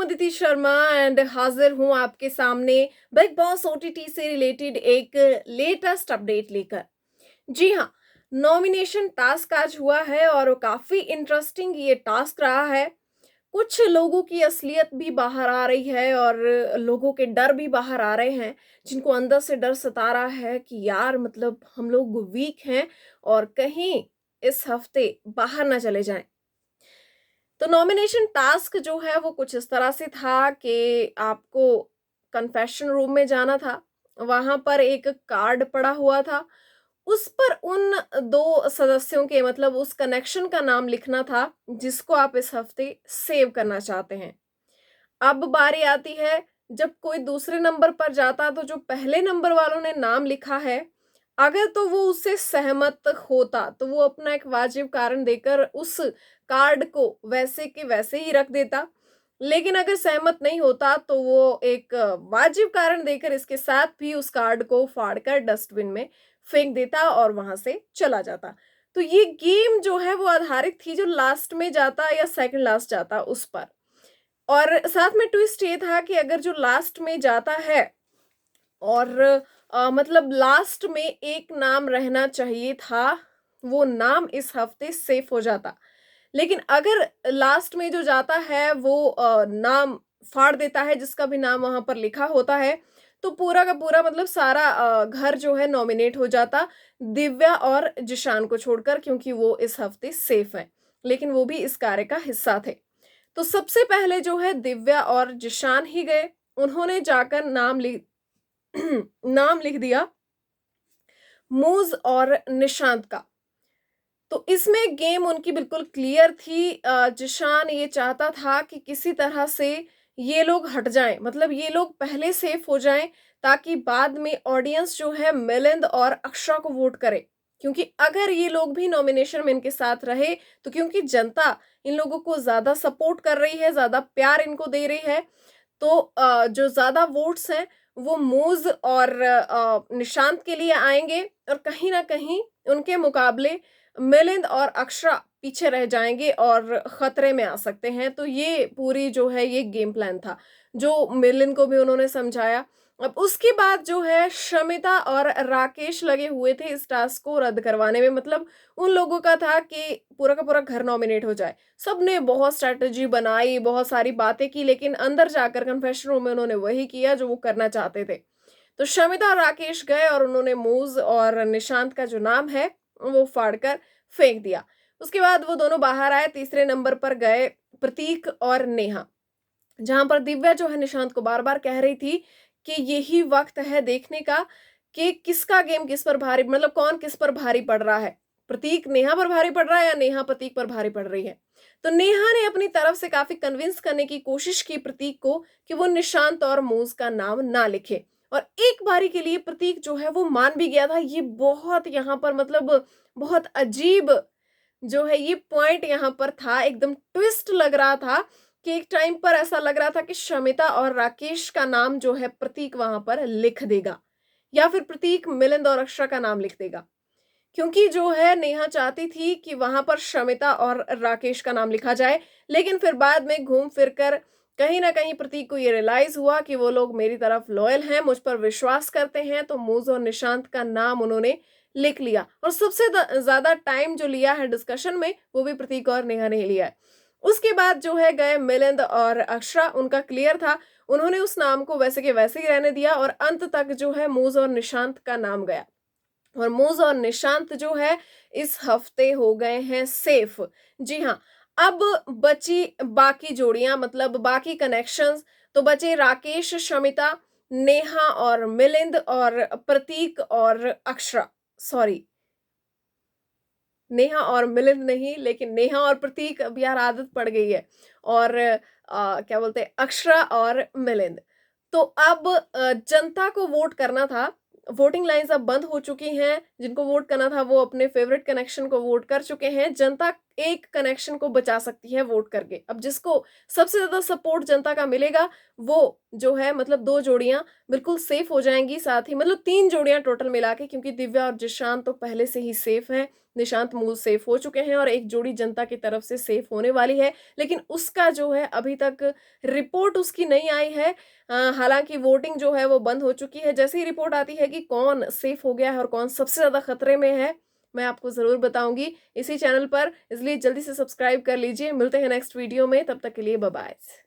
हूँ अदिति शर्मा एंड हाजिर हूँ आपके सामने बिग बॉस ओटीटी से रिलेटेड एक लेटेस्ट अपडेट लेकर। जी हाँ, नॉमिनेशन टास्क आज हुआ है और वो काफी इंटरेस्टिंग ये टास्क रहा है। कुछ लोगों की असलियत भी बाहर आ रही है और लोगों के डर भी बाहर आ रहे हैं, जिनको अंदर से डर सता रहा है कि यार मतलब हम लोग वीक हैं और कहीं इस हफ्ते बाहर ना चले जाएं। तो नॉमिनेशन टास्क जो है वो कुछ इस तरह से था कि आपको कन्फेशन रूम में जाना था। वहां पर एक कार्ड पड़ा हुआ था, उस पर उन दो सदस्यों के मतलब उस कनेक्शन का नाम लिखना था जिसको आप इस हफ्ते सेव करना चाहते हैं। अब बारी आती है, जब कोई दूसरे नंबर पर जाता तो जो पहले नंबर वालों ने नाम लिखा है, अगर तो वो उससे सहमत होता तो वो अपना एक वाजिब कारण देकर उस कार्ड को वैसे के वैसे ही रख देता। लेकिन अगर सहमत नहीं होता तो वो एक वाजिब कारण देकर इसके साथ भी उस कार्ड को फाड़कर डस्टबिन में फेंक देता और वहां से चला जाता। तो ये गेम जो है वो आधारित थी जो लास्ट में जाता या सेकंड लास्ट जाता उस पर। और साथ में ट्विस्ट ये था कि अगर जो लास्ट में जाता है और मतलब लास्ट में एक नाम रहना चाहिए था, वो नाम इस हफ्ते सेफ हो जाता। लेकिन अगर लास्ट में जो जाता है वो नाम फाड़ देता है जिसका भी नाम वहां पर लिखा होता है, तो पूरा का पूरा मतलब सारा घर जो है नॉमिनेट हो जाता, दिव्या और जिशान को छोड़कर, क्योंकि वो इस हफ्ते सेफ है। लेकिन वो भी इस कार्य का हिस्सा थे। तो सबसे पहले जो है दिव्या और जिशान ही गए। उन्होंने जाकर नाम लिख दिया मूज और निशांत का। तो इसमें गेम उनकी बिल्कुल क्लियर थी। जिशान ये चाहता था कि किसी तरह से ये लोग हट जाएं, मतलब ये लोग पहले सेफ हो जाएं ताकि बाद में ऑडियंस जो है मिलिंद और अक्षरा को वोट करे। क्योंकि अगर ये लोग भी नॉमिनेशन में इनके साथ रहे तो क्योंकि जनता इन लोगों को ज्यादा सपोर्ट कर रही है, ज्यादा प्यार इनको दे रही है, तो जो ज्यादा वोट्स हैं वो मूज और निशांत के लिए आएंगे और कहीं ना कहीं उनके मुकाबले मिलिंद और अक्षरा पीछे रह जाएंगे और खतरे में आ सकते हैं। तो ये पूरी जो है ये गेम प्लान था जो मिलिंद को भी उन्होंने समझाया। अब उसके बाद जो है शमिता और राकेश लगे हुए थे इस टास्क को रद्द करवाने में। मतलब उन लोगों का था कि पूरा का पूरा घर नॉमिनेट हो जाए। सबने बहुत स्ट्रेटजी बनाई, बहुत सारी बातें की, लेकिन अंदर जाकर कन्फेशन रूम में उन्होंने वही किया जो वो करना चाहते थे। तो शमिता और राकेश गए और उन्होंने मूज और निशांत का जो नाम है वो फाड़कर फेंक दिया। उसके बाद वो दोनों बाहर आए। तीसरे नंबर पर गए प्रतीक और नेहा, जहां पर दिव्या जो है निशांत को बार बार कह रही थी कि यही वक्त है देखने का कि किसका गेम किस पर भारी, मतलब कौन किस पर भारी पड़ रहा है, प्रतीक नेहा पर भारी पड़ रहा है या नेहा प्रतीक पर भारी पड़ रही है। तो नेहा ने अपनी तरफ से काफी कन्विंस करने की कोशिश की प्रतीक को कि वो निशांत और मूज का नाम ना लिखे, और एक बारी के लिए प्रतीक जो है वो मान भी गया था। ये बहुत यहाँ पर मतलब बहुत अजीब जो है ये पॉइंट यहाँ पर था, एकदम ट्विस्ट लग रहा था कि एक टाइम पर ऐसा लग रहा था कि शमिता और राकेश का नाम जो है प्रतीक वहां पर लिख देगा या फिर प्रतीक मिलिंद और अक्षरा का नाम लिख देगा। क्योंकि जो है नेहा चाहती थी कि वहां पर शमिता और राकेश का नाम लिखा जाए, लेकिन फिर बाद में घूम फिर कर कहीं ना कहीं प्रतीक को ये रियलाइज हुआ कि वो लोग मेरी तरफ लॉयल हैं, मुझ पर विश्वास करते हैं, तो मूज और निशांत का नाम उन्होंने लिख लिया। और सबसे ज्यादा टाइम जो लिया है डिस्कशन में वो भी प्रतीक और नेहा ने लिया है। उसके बाद जो है गए मिलिंद और अक्षरा, उनका क्लियर था, उन्होंने उस नाम को वैसे के वैसे ही रहने दिया और अंत तक जो है मूज और निशांत का नाम गया। और मूज और निशांत जो है इस हफ्ते हो गए हैं सेफ। जी हाँ, अब बची बाकी जोड़ियां, मतलब बाकी कनेक्शंस। तो बचे राकेश, शमिता, नेहा और मिलिंद और प्रतीक और अक्षरा, सॉरी नेहा और मिलिंद नहीं, लेकिन नेहा और प्रतीक, अब यार आदत पड़ गई है, और क्या बोलते हैं अक्षरा और मिलिंद। तो अब जनता को वोट करना था। वोटिंग लाइंस अब बंद हो चुकी हैं, जिनको वोट करना था वो अपने फेवरेट कनेक्शन को वोट कर चुके हैं। जनता एक कनेक्शन को बचा सकती है वोट करके। अब जिसको सबसे ज़्यादा सपोर्ट जनता का मिलेगा, वो जो है मतलब 2 जोड़ियाँ बिल्कुल सेफ हो जाएँगी, साथ ही मतलब 3 जोड़ियाँ टोटल मिला के, क्योंकि दिव्या और जिशान तो पहले से ही सेफ हैं। निशांत मूल सेफ हो चुके हैं और एक जोड़ी जनता की तरफ से सेफ होने वाली है। लेकिन उसका जो है अभी तक रिपोर्ट उसकी नहीं आई है। हालाँकि वोटिंग जो है वो बंद हो चुकी है। जैसे ही रिपोर्ट आती है कि कौन सेफ हो गया है और कौन सबसे ज़्यादा खतरे में है, मैं आपको ज़रूर बताऊँगी इसी चैनल पर, इसलिए जल्दी से सब्सक्राइब कर लीजिए। मिलते हैं नेक्स्ट वीडियो में, तब तक के लिए बाय बाय।